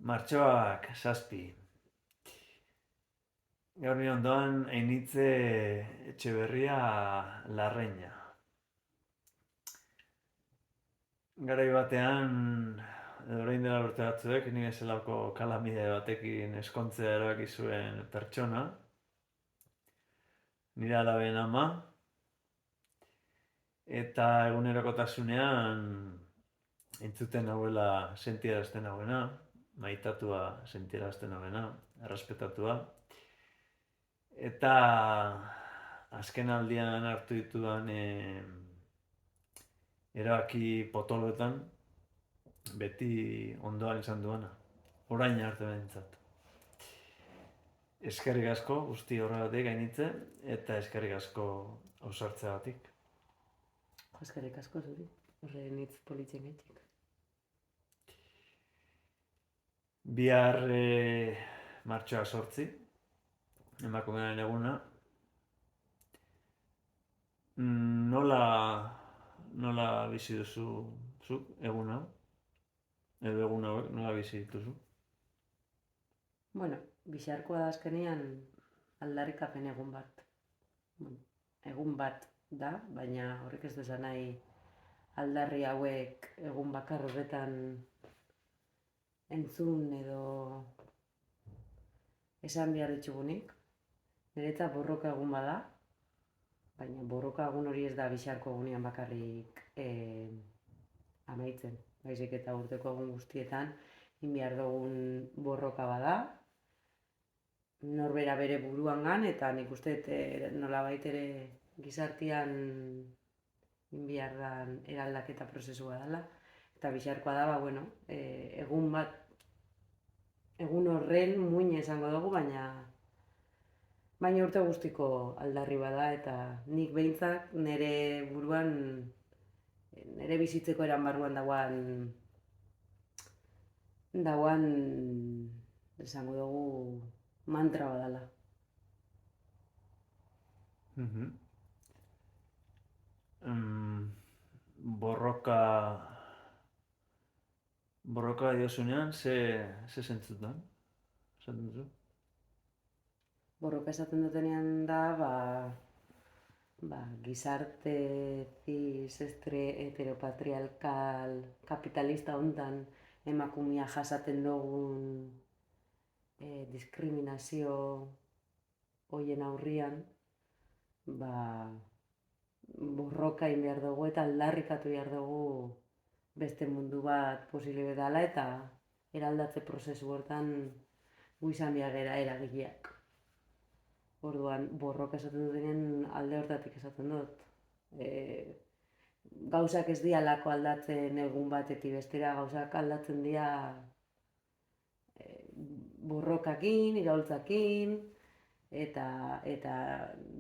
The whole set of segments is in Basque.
Martxoak 7. Gaur nire ondoan Ainitze Etxeberria Larreina. Garai batean, orain dela urte batzuek, ni bezalako kalamide batekin eskontzea erabaki zuen pertsona, nire alaben ama, eta egunerokotasunean entzuten nauela sentiarazten nauena, maitatua sentiarazten nauena, errespetatua. Eta azken aldian hartu ditudan erabaki potoloetan beti ondoan izan duena. Orain arte behintzat. Eskerrik asko guzti horregatik Ainitze, eta eskerrik asko ausartzeagatik. Eskerrik asko zuri, horren hitz politzen gaitik. Bihar martxoa 8, emakumearen eguna. Nola bizi duzu zuk egun hau? Edo egun hauek nola bizi dituzu? Bueno, bixarkoa da azkenean aldarrikapen egun bat. Egun bat da, baina horrek ez du esan nahi aldarri hauek egun bakar horretan entzun edo esan behar ditugunik. Niretzat borroka egun bada, baina borroka egun hori ez da bixarko egunean bakarrik amaitzen. Baizik eta urteko egun guztietan behar dugun borroka bada, norbera bere buruangan, eta nik uste nolabait ere gizartean behar dan eraldaketa prozesua dela. Eta bixarkoa da, egun bat, egun horren muina esango dugu, baina urte guztiko aldarri bada, eta nik behintzat nire buruan, nire bizitzeko eran barruan dauan, esango dugu, mantra badala. Borroka diozunean, ze zentzutan? Esaten duzu? Borroka esaten dutenean da, gizarte cis, heteropatriarkal, kapitalista hontan emakumea jasaten dugun diskriminazio hoien aurrian, borroka egin behar dugu eta aldarrikatu behar dugu beste mundu bat posible dela, eta eraldatze prozesu hortan gu izan behar gara eragileak. Orduan, borroka esaten dutenean alde hortatik esaten dut. Gauzak ez dialako aldatzen egun batetik bestera, gauzak aldatzen dira borrokakin, iraultzakin, eta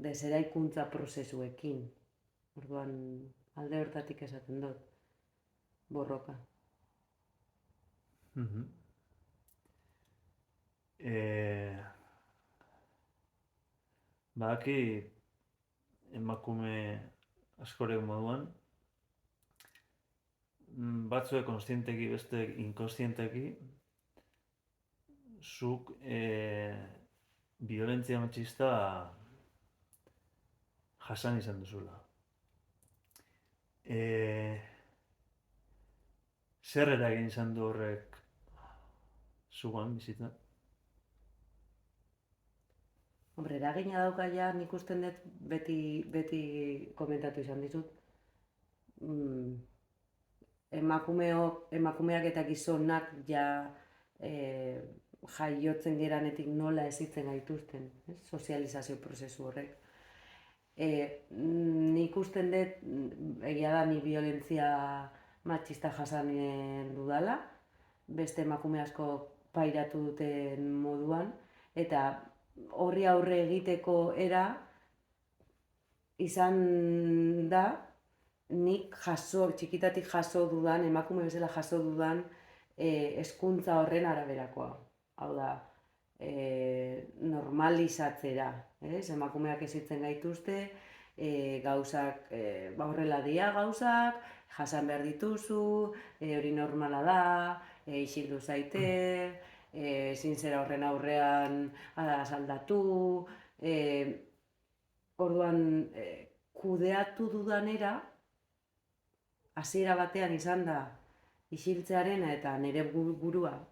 deseraikuntza prozesuekin. Orduan, alde hortatik esaten dut, borroka. Badaki emakume askoren moduan, batzuek konstienteki, beste inkonstienteki, zuk violentzia matxista jasan izan duzula. Zer eragin izan du horrek zugan bizitzan? Eragina dauka ja, nik usten dut beti komentatu izan dizut. Emakumeak eta gizonak ja jaiotzen geranetik nola ezitzen gaituzten, sozializazio prozesu horrek. Nik usten dut, egia da, ni violentzia matxista jasanen dudala, beste emakume asko pairatu duten moduan, eta horri aurre egiteko era izan da nik txikitatik jaso dudan, emakume bezala jaso dudan hezkuntza horren araberakoa. Hau da, normalizatzera, emakumeak ezitzen gaituzte, gauzak, horrela dira gauzak, jasan behar dituzu, hori normala da, isildu zaite, ezin zera horren aurrean asaldatu, orduan kudeatu dudanera, hasiera batean izan da isiltzearena eta nire burua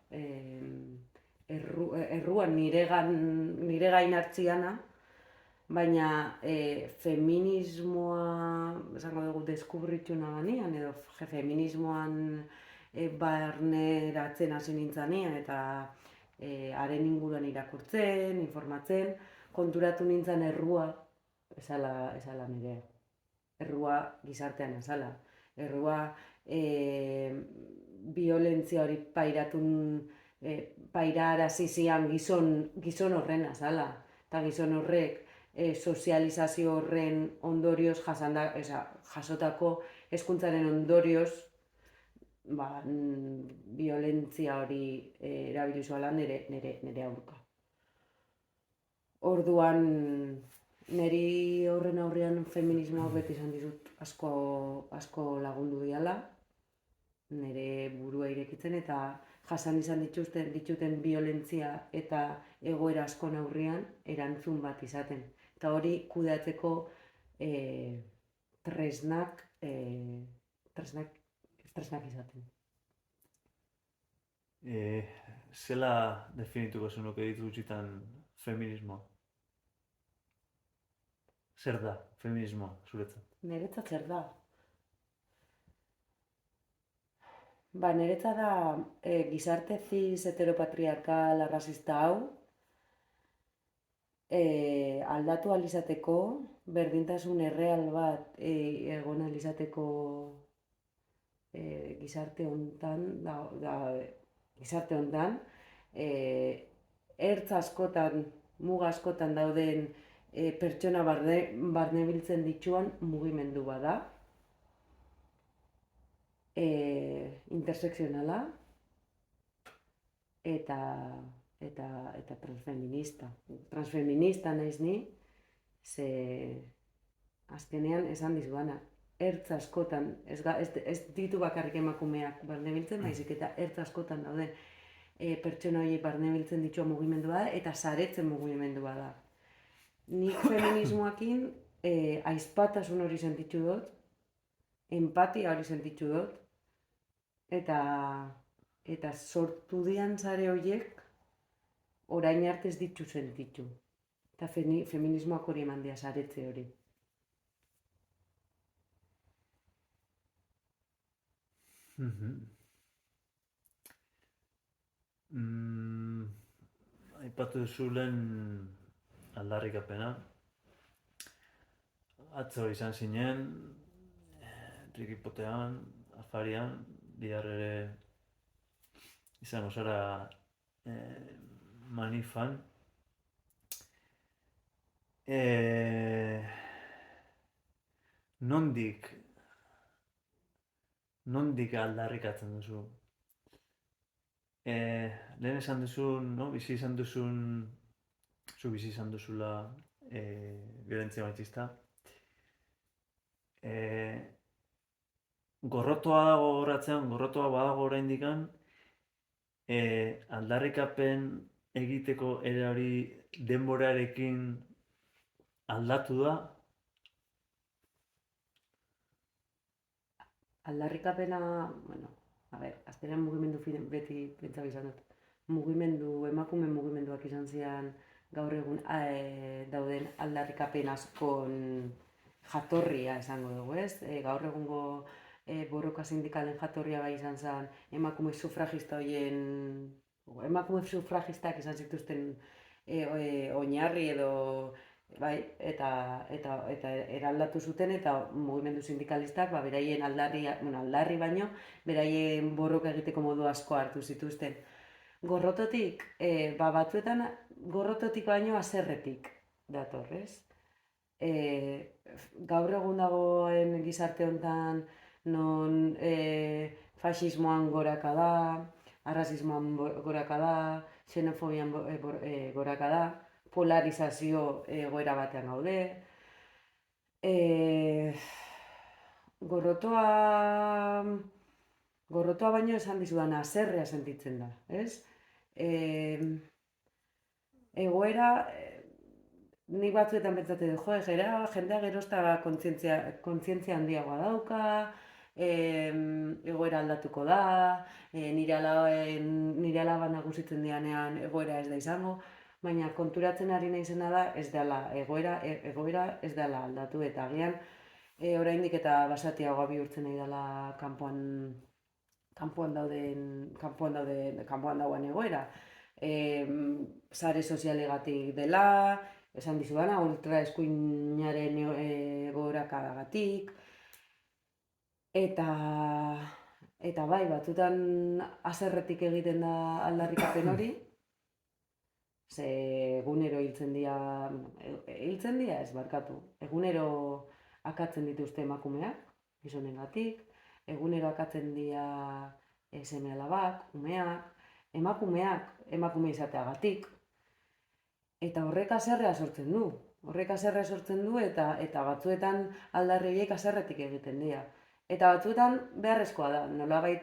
erruan nire gain hartziana, baina feminismoa, esango dugu, deskubritu nabanean, edo feminismoan barneratzen hasi nintzanean, eta haren inguruan irakurtzen, informatzen, konturatu nintzen errua, esala nirea. Errua gizartean azala. Errua violentzia hori pairarazi zian gizon horren azala. Eta gizon horrek sozializazio horren ondorioz jasotako hezkuntzaren ondorioz violentzia hori erabili zuela nire aurka. Orduan, niri horren aurrean feminismoa beti izan dizut asko lagundu diala, nire burua irekitzen eta jasan izan dituten violentzia eta egoera askon aurrean erantzun bat izaten. Eta hori kudeatzeko tresnak izaten. Zela definituko zenuke ditu gutxitan feminismoa? Zer da feminismoa zuretzat? Niretzat zer da? Niretzat da gizarte cis heteropatriarkal arrazista hau aldatu ahal izateko, berdintasun erreal bat egon ahal izateko gizarte hontan, ertz askotan, muga askotan dauden pertsona barnebiltzen dituan mugimendu bat da, intersekzionala eta transfeminista. Transfeminista naiz ni, ze azkenean esan dizuana, ertz askotan, ez ditu bakarrik emakumeak barnebiltzen, baizik eta ertz askotan dauden pertsona horiek barnebiltzen ditua mugimendua da, eta saretzen mugimendua da. Nik feminismoakin aizpatasun hori sentitu dut, empatia hori sentitu dut, eta sortu dian sare horiek orain arte ez ditu sentitu. Eta feminismoak hori eman dia saretze hori. Aipatu duzu lehen aldarrikapena. Atzo izan zinen, trikipotean, afarian, bihar ere izango zara manifan. Nondik aldarrikatzen duzu? Lehen esan duzun, bizi izan duzula violentzia matxista. Gorrotoa badago oraindikan, aldarrikapen egiteko ere hori denborarekin aldatu da? Aldarrikapena, azkenean mugimendu beti pentsa izan dut. Emakume mugimenduak izan zian gaur egun dauden aldarrikapen askon jatorria esango dugu, ez? Gaur egungo borroka sindikalen jatorria bai izan zen emakume sufragistak izan zituzten oinarri edo bai, eta eraldatu zuten eta mugimendu sindikalistak beraien aldarri baino, beraien borroka egiteko modu asko hartu zituzten. Gorrototik, batzuetan gorrototik baino haserretik dator, ez? Gaur egun dagoen gizarte honetan non fasismoan goraka da, arrazismoan goraka da, xenofobian goraka da, polarizazio egoera batean gaude. Gorrotoa baino esan dizudana, haserrea sentitzen da, ez? egoera, nik batzuetan pentsatzen dut, jendea geroz eta kontzientzia handiagoa dauka, egoera aldatuko da, nire alaba nagusitzen dianean egoera ez da izango, baina konturatzen ari naizena da ez dela egoera ez dela aldatu eta agian oraindik eta basatiagoa bihurtzen nahi dela kanpoan dagoen egoera. Sare sozialegatik dela, esan dizudana, ultraeskuinaren egoerakagatik, eta bai, batzutan haserretik egiten da aldarrikapen hori, ze egunero hiltzen dira ez barkatu, egunero akatzen dituzte emakumeak, gizonengatik, egunero akatzen dira seme alabak, umeak, emakume izateagatik, eta horrek haserrea sortzen du. Eta batzuetan aldarriek haserretik egiten dira. Eta batzuetan beharrezkoa da, nolabait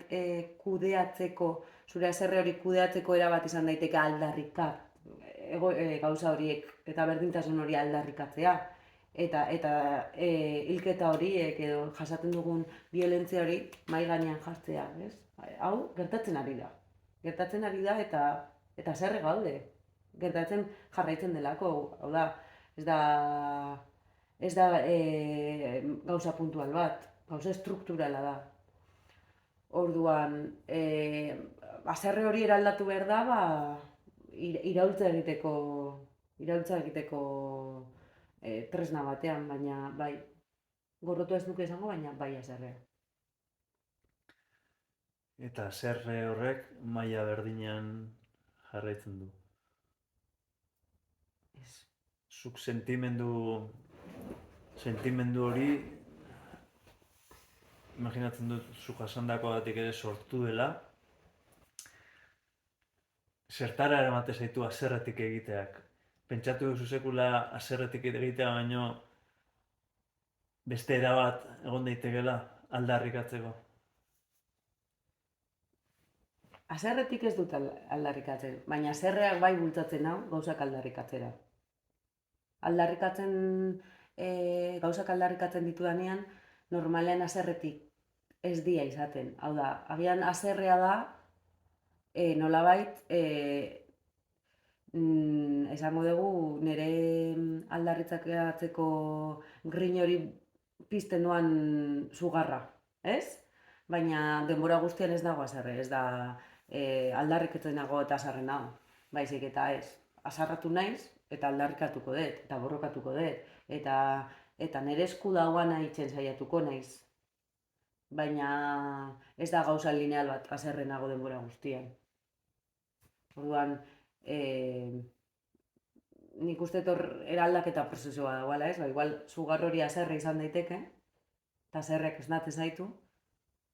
kudeatzeko, zure haserre hori kudeatzeko erabat izan daiteke aldarrikak, gauza horiek eta berdintasun hori aldarrikatzea. Eta hilketa horiek edo jasaten dugun biolentzia hori mahai gainean jartzea, ez? Hau gertatzen ari da. Eta haserre gaude. Gertatzen jarraitzen delako, hau da, ez da gauza puntual bat, gauza estrukturala da. Orduan, haserre hori eraldatu behar da, iraultza egiteko tresna batean, baina bai, gorrotu ez nuke esango, baina bai haserrea. Eta haserre horrek maila berdinean jarraitzen du. Zuk sentimendu hori, imaginatzen dut zuk jasandakoagatik ere sortu dela, zertara eramate zaitu haserretik egiteak. Pentsatu duzu sekula haserretik egitea baino beste erabat egon daitekeela aldarrikatzeko. Haserretik ez dut aldarrikatzen, baina haserreak bai bultzatzen hau gauzak aldarrikatzera. Gauzak aldarrikatzen ditudanean, normalean haserretik ez dia izaten. Hau da, agian haserrea da, nolabait, esango dugu, nire aldarritzatzeko grin hori pizten duan sugarra, ez? Baina denbora guztian ez dago haserre, ez da aldarrikatzen nago eta haserren nago. Baizik eta ez, hasarratu naiz eta aldarrikatuko dut, eta borrokatuko dut, eta nire esku dagoana itzen saiatuko naiz. Baina ez da gauza lineal bat haserren nago denbora guztian. Orduan, nik uste hor eraldaketa prozesua dagoela, ez? Igual sugar hori haserre izan daiteke, eta haserrek esnatzen zaitu,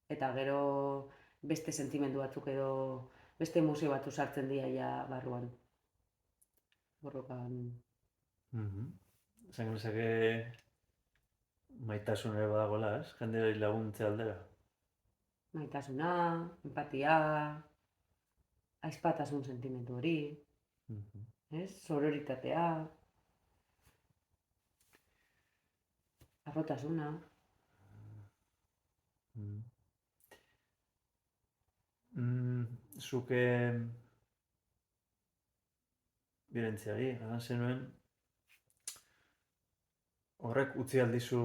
eta gero beste sentimendu batzuk edo beste emozio batzu sartzen dira ja barruan. Borrokan. Esan genezake maitasun ere badagoela, ez? Jendeari laguntze aldera. Maitasuna, empatia, aizpatasun sentimendu hori, ez? Sororitatea, arrotasuna. Zuke birentziari, egan zenuen, horrek utzi aldizu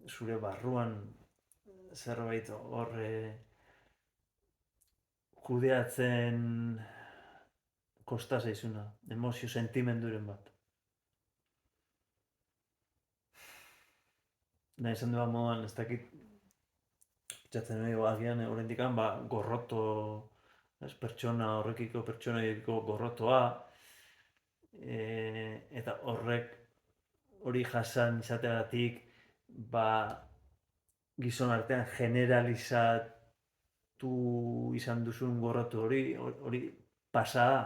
zure barruan zerbait hor kudeatzen kosta zaizuna, emozio sentimenduren bat. Nahi esan duan moduan, ez dakit, pentsatzen nahi agian oraindik gorroto, pertsona horrekiko, pertsonarekiko gorrotoa, eta hori jasan izateagatik, gizon artean generalizatu izan duzun gorroto hori pasa da.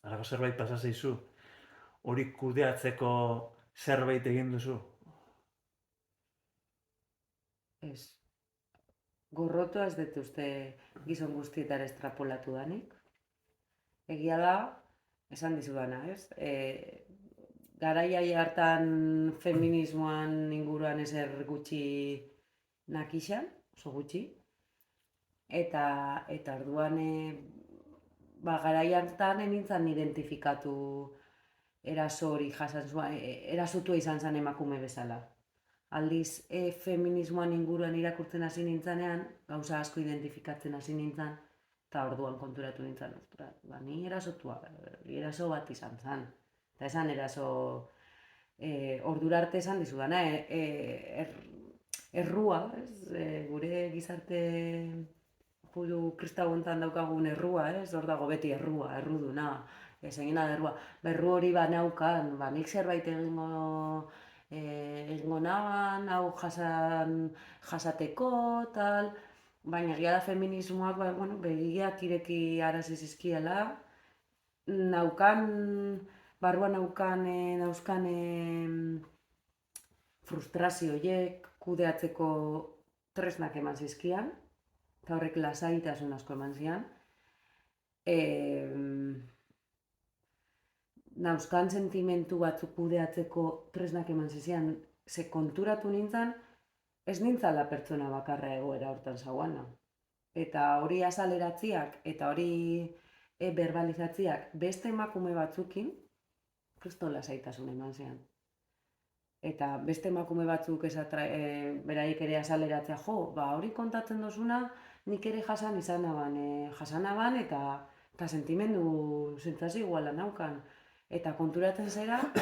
Halako zerbait pasa zaizu, hori kudeatzeko zerbait egin duzu. Ez. Gorrotoa ez dut uste gizon guztietara estrapolatu danik. Egia da, esan dizudana, ez? Garaia hartan feminismoan inguruan ezer gutxi nakixan, oso gutxi. Eta orduan, garai hartan nintzen identifikatu eraso hori jasan zuen, erasotua izan zen emakume bezala. Aldiz, feminismoan inguruan irakurtzen hasi nintzanean, gauza asko identifikatzen hasi nintzen, eta orduan konturatu nintzen, ni erasotua, eraso bat izan zen. Eta esan eraso, ordura arte esan dizudana, errua, ez? Gure gizarte judu kristau hontan daukagun errua, ez? Hor dago beti errua, erruduna, egina da errua. Berru hori baneukan, nik zerbait egingo naban, hau jasateko, tal, baina egia da feminismoak, begiak ireki arazi zizkiela, barruan nauzkan frustrazio horiek kudeatzeko tresnak eman zizkian, eta horrek lasaitasun asko eman zian. Nauzkan sentimentu batzuk kudeatzeko tresnak eman zizkian, ze konturatu nintzen, ez nintzala pertsona bakarra egoera hortan zauana. Eta hori azaleratziak, eta hori verbalizatziak beste emakume batzukin, kristo lasaitasun eman zian. Eta beste emakume batzuk beraiek ere azaleratzea, hori kontatzen dozuna, nik ere jasanaban eta sentimendu sentzazio iguala naukan. Eta konturatzen zera,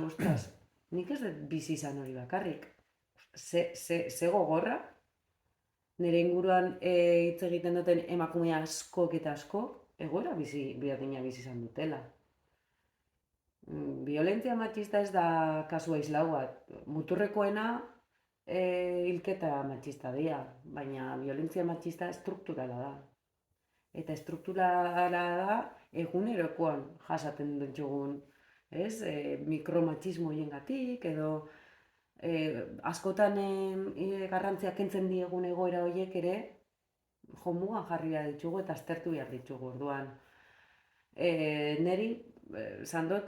ostras, nik ez dut bizi izan hori bakarrik. Ze gogorra, nire inguruan hitz egiten duten emakume askok eta askok, egoera berdina bizi izan dutela. Violentzia matxista ez da kasua islau bat. Muturrekoena hilketa matxista dira, baina violentzia matxista estrukturala da. Eta estrukturala da egunerokoan jasaten ditugun, ez? Mikromatxismo horiengatik edo askotan garrantzia kentzen diegun egoera horiek ere jomugan jarri behar ditugu eta aztertu behar ditugu orduan. Neri, esan dut,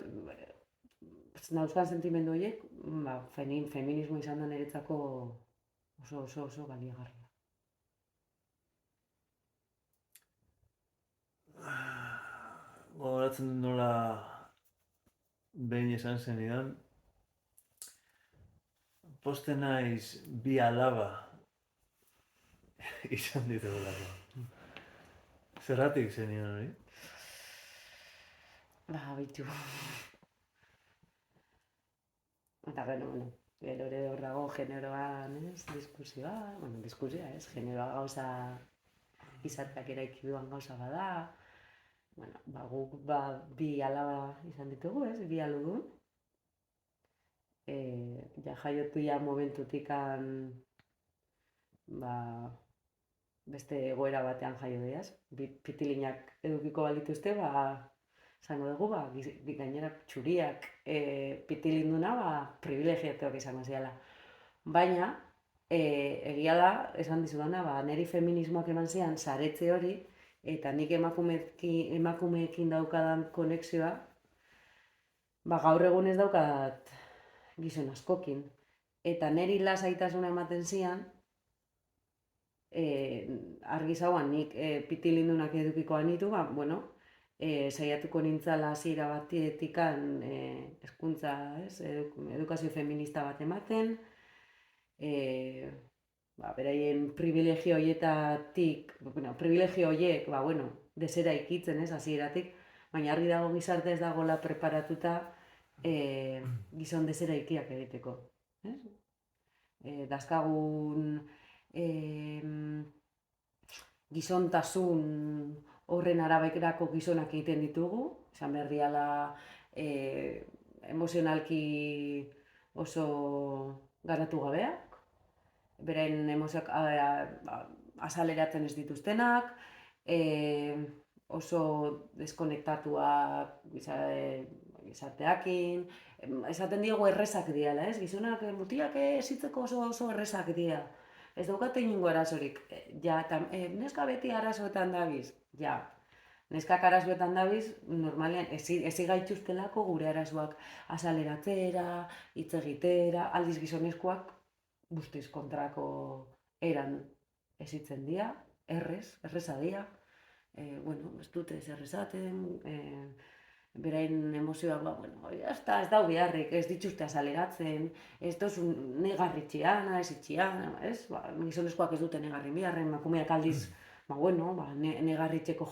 nauzkan sentimendu horiek, feminismo izan da niretzako oso baliagarria. Gogoratzen dut nola behin esan zenidan, posten naiz bi alaba izan ditugulako. Zerratik zenidan hori? Bitu. Eta gero ere hor dago generoan, ez, diskusioa, generoa gauza izateak eraiki duan gauza bada. Guk bi alaba izan ditugu, ez, bi aludun. Jaiotu momentutikan beste egoera batean jaio diaz. Pitilinak edukiko balituzte, izango dugu, gainera txuriak pitilinduna, privilegiatuak izango ziala. Baina, egia da, esan dizudana, niri feminismoak eman zian saretze hori, eta nik emakumeekin daukadan konexioa, gaur egun ez daukat gizon askokin. Eta niri lasaitasuna ematen zian, argi zauan nik pitilindunak edukiko anitu, saiatuko nintzala hasiera batetikan hezkuntza, edukazio feminista bat ematen, beraien privilegio horietatik, privilegio horiek, desera ikitzen, hasieratik, baina argi dago gizarte ez dagoela preparatuta gizon desera ikiak egiteko. Dazkagun gizontasun horren araberako gizonak egiten ditugu, esan behar diala emozionalki oso garatu gabeak, beren emozioak azaleratzen ez dituztenak, oso deskonektatuak gizarteakin, esaten diegu errezak diala, ez? Gizonak mutilak ezitzeko oso errezak dira. ez daukate inongo arazorik. Ja, eta neska beti arazoetan dabiz. Ja, neskak arazoetan dabiz, normalean ezi gaituztelako gure arazoak azaleratzera, hitz egitera, aldiz gizonezkoak guztiz kontrako eran ezitzen dira, erreza dira. Bueno, ez dute zer esaten, berain emozioak, bueno, jazta, ez dau beharrik, ez dituzte azaleratzen, ez dozu negarritxiana, ez itxiana, ez? Gizonezkoak ez dute negarri beharren, emakumeak aldiz, bueno, negarritxeko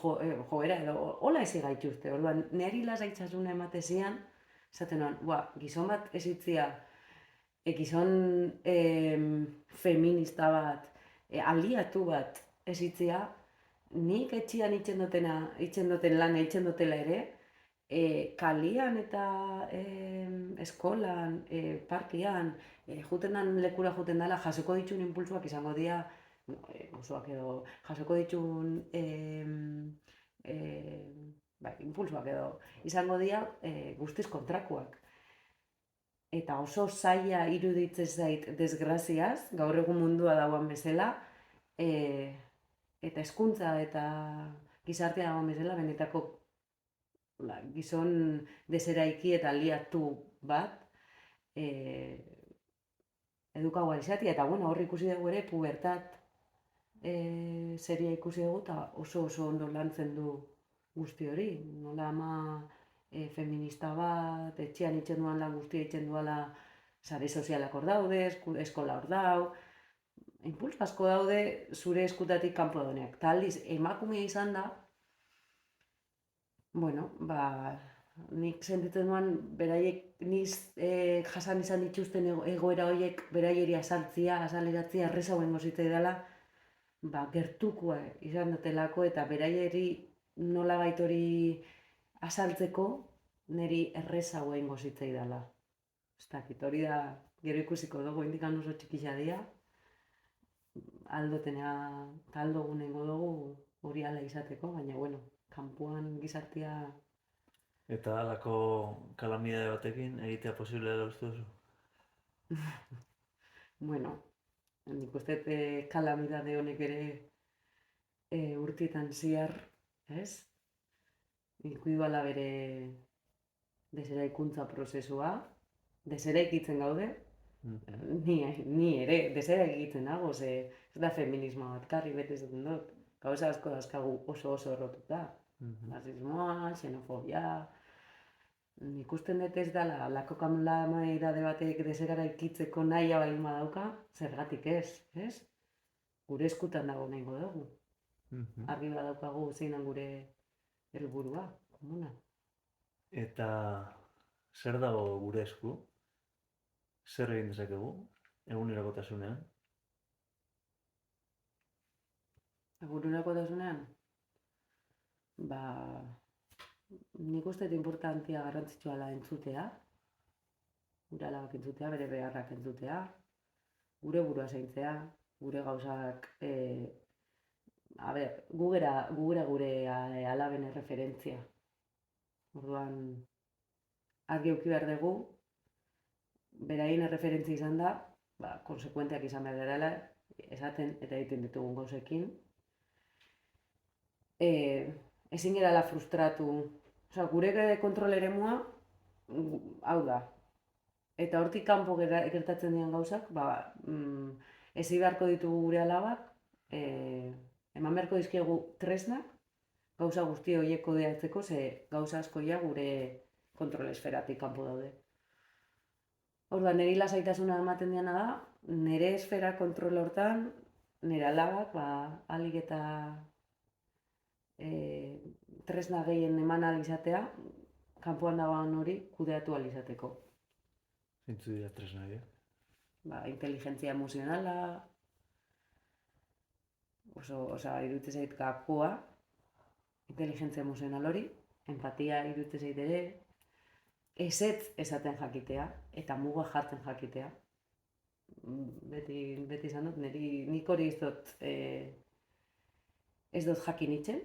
joera edo, hola ezi gaituzte, orduan, neri lasaitasuna ematezian, esaten nuen, gizon bat ez itzia, gizon feminista bat, aliatu bat ez itzia, nik etxian itzen duten lana itzen dutela ere, kalian eta eskolan, parkian, lekura juten dela, jasoko ditun impulsuak izango dira, impulsuak edo, jasoko ditun impulsuak edo, izango dira guztiz kontrakoak. Eta oso zaila iruditzen zait desgraziaz, gaur egun mundua dauan bezala, eta hezkuntza eta gizartea dagoen bezala, benetako gizon deseraiki eta aliatu bat edukagoa izatea, eta bueno, hor ikusi dugu ere pubertat seria ikusi dugu, eta oso ondo lantzen du guzti hori, nola ama feminista bat, etxean itzen duan lan guztia itzen duala sare sozialak hor daude, eskola hor dau, impulso asko daude zure eskutatik kanpo daudenak. Eta aldiz, emakumea izan da, bueno, nik sentitzen duan, beraiek niz jasan izan dituzten egoera horiek beraieri azaleratzia erreza hoen gozitzei dela, gertukoa izan datelako eta beraieri nolabait hori azaltzeko niri erreza hoen gozitzei dela. Ez dakit, hori da, gero ikusiko dugu, indikan oso txikisa dira, aldo gunengo dugu hori ala izateko, baina bueno, kanpoan gizartea... Eta halako kalamidade batekin egitea posible dela uste duzu? Bueno, nik uste kalamidade honek ere urtietan ziar, ez? Ikuibala bere deseraikuntza prozesua, deseraikitzen gaude, ni ere deseraikitzen nago, ez da feminismoa bat karri bete zaten dut. Gauza asko dazkagu oso errotuta. Nazismoa, xenofobia... Nik usten dut ez dela, lako kalamidade batek deseraikitzeko nahia baldin badauka, zergatik ez? Gure eskutan dago nahingo dugu. Argi badaukagu zeinan gure helburua, komuna. Eta zer dago gure esku? Zer egin dezakegu egunerokotasunean? Egunerokotasunean? Nik uste importantia garrantzitsua da entzutea, gure alabak entzutea, bere beharrak entzutea, gure burua zaintzea, gure gauzak, gure alaben erreferentzia. Orduan, argi eduki behar dugu, beraien erreferentzia izan da, konsekuenteak izan behar dela, esaten eta egiten ditugun gauzekin. Ezin gerala frustratu, gure kontrol eremua, hau da. Eta hortik kanpo gertatzen dian gauzak, ezi beharko ditugu gure alabak, eman beharko dizkiegu tresnak, gauza guzti horiek kodeatzeko, ze gauza askoia gure kontrol esferatik kanpo daude. Orduan, niri lasaitasuna ematen diana da, nire esfera kontrol hortan, nire alabak, ahalik eta tresna gehien eman ahal izatea, kanpoan dagoen hori kudeatu ahal izateko. Zintzu dira tresna horiek? Inteligentzia emozionala, iruditzen zait gakoa, inteligentzia emozional hori, empatia iruditzen zait ere, ezetz esaten jakitea, eta muga jartzen jakitea. Beti izan dut, nik hori ez dut jakin itzen.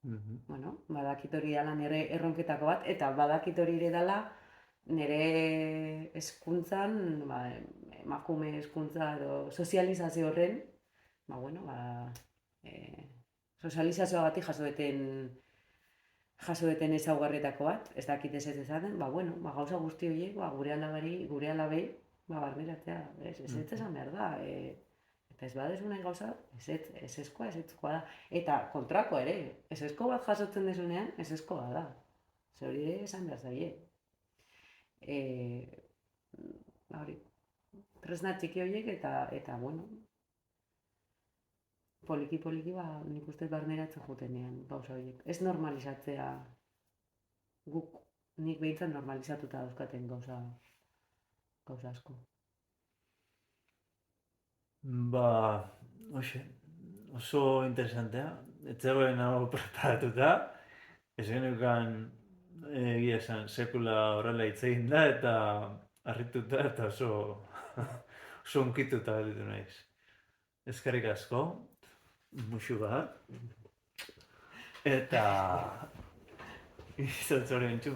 Badakit hori dela nire erronketako bat, eta badakit hori ere dela nire hezkuntzan emakume hezkuntza edo sozializazio horren, sozializazioagatik jaso duten ezaugarrietako bat, ez dakit ez ezaten, gauza guzti horiek, gure alabei, barneratzea, ez esan behar da, eta ez badezu nahi gauza, ezezkoa da, eta kontrako ere, ezezko bat jasotzen desunean, ezezkoa da, ze hori ere esan behar zaie. Hori, tresna txiki horiek eta poliki, nik uste barneratzen jutenean gauza horiek. Ez normalizatzea, nik behintzat normalizatuta dauzkaten gauza asko. Oso interesantea, ez zegoen hau preparatuta, ez genukan egia esan sekula horrela hitz egin da eta harrituta eta oso unkituta gelditu naiz. Eskerrik asko, musu bat, eta izan zoriontsu.